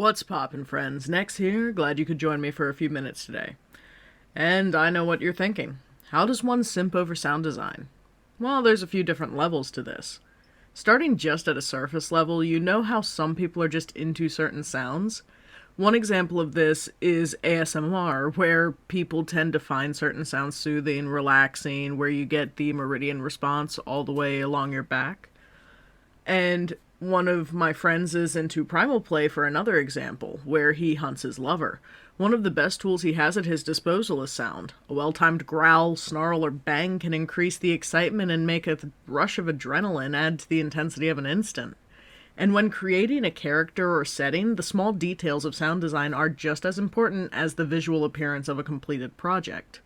What's poppin', friends? Nex here, glad you could join me for a few minutes today. And I know what you're thinking. How does one simp over sound design? Well, there's a few different levels to this. Starting just at a surface level, you know how some people are just into certain sounds? One example of this is ASMR, where people tend to find certain sounds soothing, relaxing, where you get the meridian response all the way along your back. And one of my friends is into primal play for another example, where he hunts his lover. One of the best tools he has at his disposal is sound. A well-timed growl, snarl, or bang can increase the excitement and make a rush of adrenaline add to the intensity of an instant. And when creating a character or setting, the small details of sound design are just as important as the visual appearance of a completed project.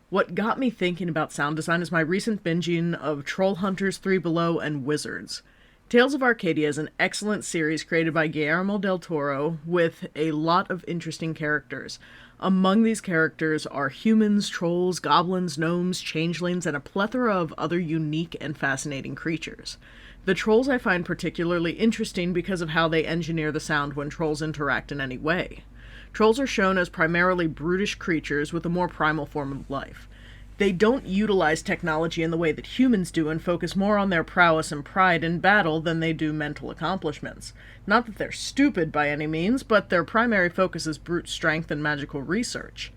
What got me thinking about sound design is my recent binging of Troll Hunters, Three Below, and Wizards. Tales of Arcadia is an excellent series created by Guillermo del Toro with a lot of interesting characters. Among these characters are humans, trolls, goblins, gnomes, changelings, and a plethora of other unique and fascinating creatures. The trolls I find particularly interesting because of how they engineer the sound when trolls interact in any way. Trolls are shown as primarily brutish creatures with a more primal form of life. They don't utilize technology in the way that humans do and focus more on their prowess and pride in battle than they do mental accomplishments. Not that they're stupid by any means, but their primary focus is brute strength and magical research.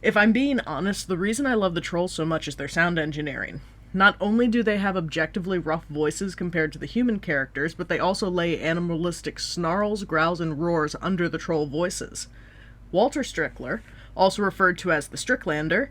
If I'm being honest, the reason I love the trolls so much is their sound engineering. Not only do they have objectively rough voices compared to the human characters, but they also lay animalistic snarls, growls, and roars under the troll voices. Walter Strickler, also referred to as the Stricklander,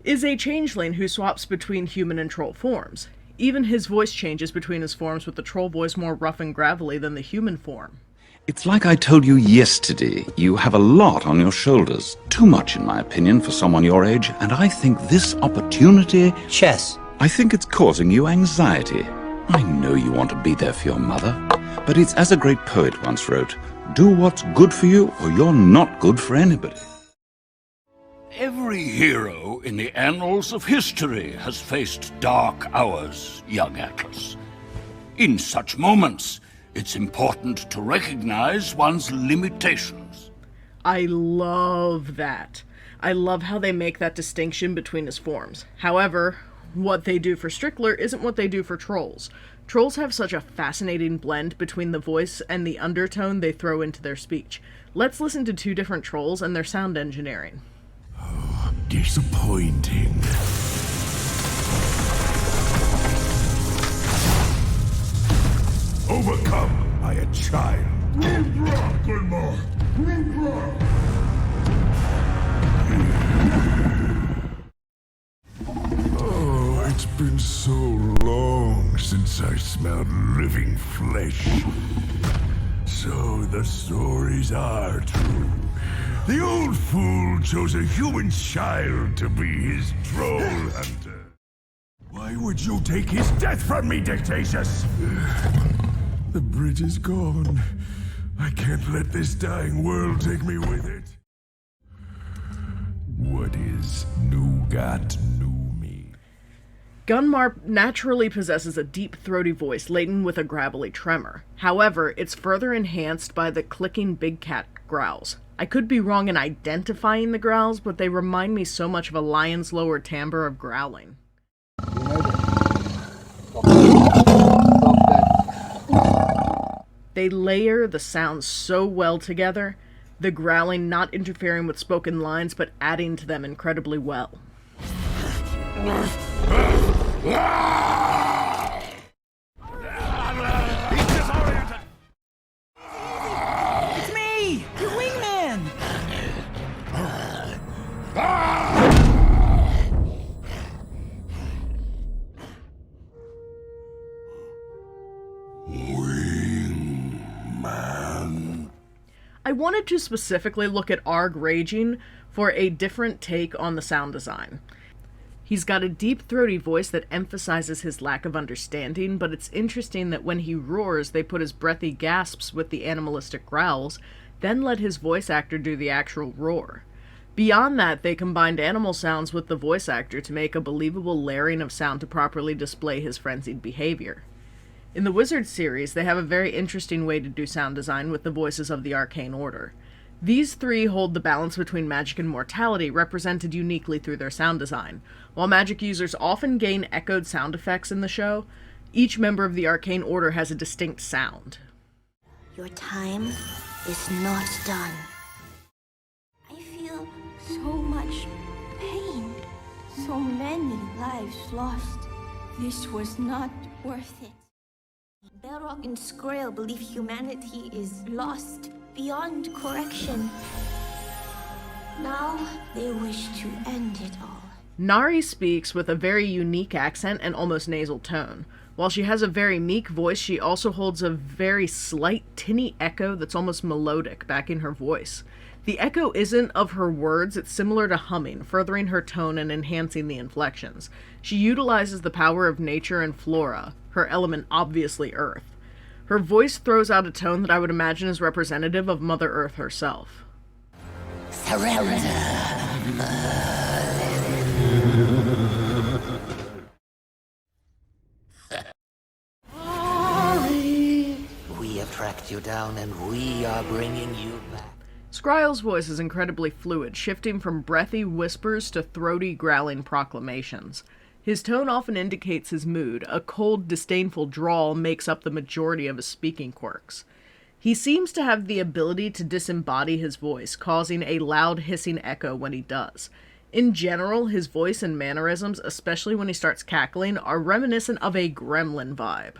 is a changeling who swaps between human and troll forms. Even his voice changes between his forms, with the troll voice more rough and gravelly than the human form. It's like I told you yesterday, you have a lot on your shoulders. Too much, in my opinion, for someone your age, and I think this opportunity... Chess. I think it's causing you anxiety. I know you want to be there for your mother, but it's as a great poet once wrote, do what's good for you, or you're not good for anybody. Every hero in the annals of history has faced dark hours, young Atlas. In such moments, it's important to recognize one's limitations. I love that. I love how they make that distinction between his forms. However, what they do for Strickler isn't what they do for trolls. Trolls have such a fascinating blend between the voice and the undertone they throw into their speech. Let's listen to two different trolls and their sound engineering. Disappointing. Overcome by a child. Gunmar! Oh, it's been so long since I smelled living flesh. So the stories are true. The old fool chose a human child to be his troll hunter. Why would you take his death from me, Dictatus? The bridge is gone. I can't let this dying world take me with it. What is new got new me? Gunmar naturally possesses a deep, throaty voice laden with a gravelly tremor. However, it's further enhanced by the clicking big cat growls. I could be wrong in identifying the growls, but they remind me so much of a lion's lower timbre of growling. They layer the sounds so well together, the growling not interfering with spoken lines, but adding to them incredibly well. It's me, your wingman. Wingman. I wanted to specifically look at Aaarrrgghh for a different take on the sound design. He's got a deep, throaty voice that emphasizes his lack of understanding, but it's interesting that when he roars, they put his breathy gasps with the animalistic growls, then let his voice actor do the actual roar. Beyond that, they combined animal sounds with the voice actor to make a believable layering of sound to properly display his frenzied behavior. In the Wizard series, they have a very interesting way to do sound design with the voices of the Arcane Order. These three hold the balance between magic and mortality, represented uniquely through their sound design. While magic users often gain echoed sound effects in the show, each member of the Arcane Order has a distinct sound. Your time is not done. I feel so much pain. So many lives lost. This was not worth it. Bellroc and Skrael believe humanity is lost, beyond correction. Now they wish to end it all. Nari speaks with a very unique accent and almost nasal tone. While she has a very meek voice, she also holds a very slight, tinny echo that's almost melodic back in her voice. The echo isn't of her words, it's similar to humming, furthering her tone and enhancing the inflections. She utilizes the power of nature and flora, her element obviously Earth. Her voice throws out a tone that I would imagine is representative of Mother Earth herself. We have tracked you down and we are bringing you back. Skrael's voice is incredibly fluid, shifting from breathy whispers to throaty, growling proclamations. His tone often indicates his mood. A cold, disdainful drawl makes up the majority of his speaking quirks. He seems to have the ability to disembody his voice, causing a loud, hissing echo when he does. In general, his voice and mannerisms, especially when he starts cackling, are reminiscent of a gremlin vibe.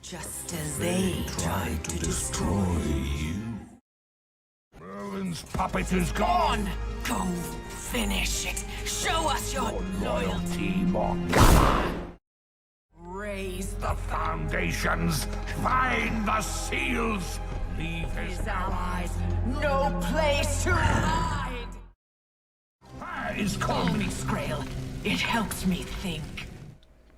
Just as they tried to destroy you. Merlin's puppet is gone. Go finish it. Show us your loyalty. Raise The foundations. Find the seals. Leave his allies no place to hide. Where is Call Kubbi? me Skrael. It helps me think.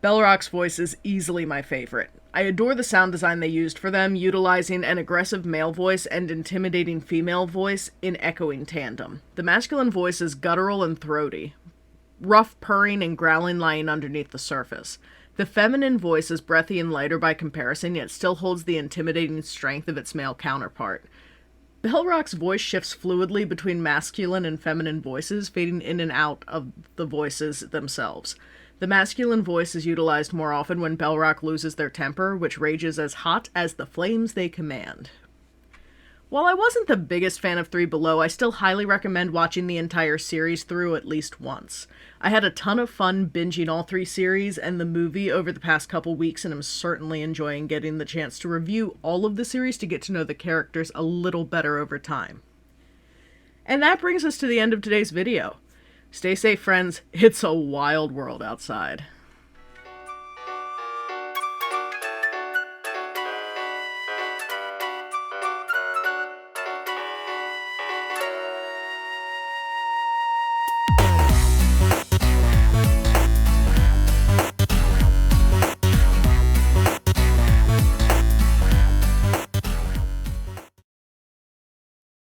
Bellroc's voice is easily my favorite. I adore the sound design they used for them, utilizing an aggressive male voice and intimidating female voice in echoing tandem. The masculine voice is guttural and throaty, rough purring and growling lying underneath the surface. The feminine voice is breathy and lighter by comparison, yet still holds the intimidating strength of its male counterpart. Bellroc's voice shifts fluidly between masculine and feminine voices, fading in and out of the voices themselves. The masculine voice is utilized more often when Bellroc loses their temper, which rages as hot as the flames they command. While I wasn't the biggest fan of Three Below, I still highly recommend watching the entire series through at least once. I had a ton of fun binging all three series and the movie over the past couple weeks, and I'm certainly enjoying getting the chance to review all of the series to get to know the characters a little better over time. And that brings us to the end of today's video. Stay safe, friends. It's a wild world outside.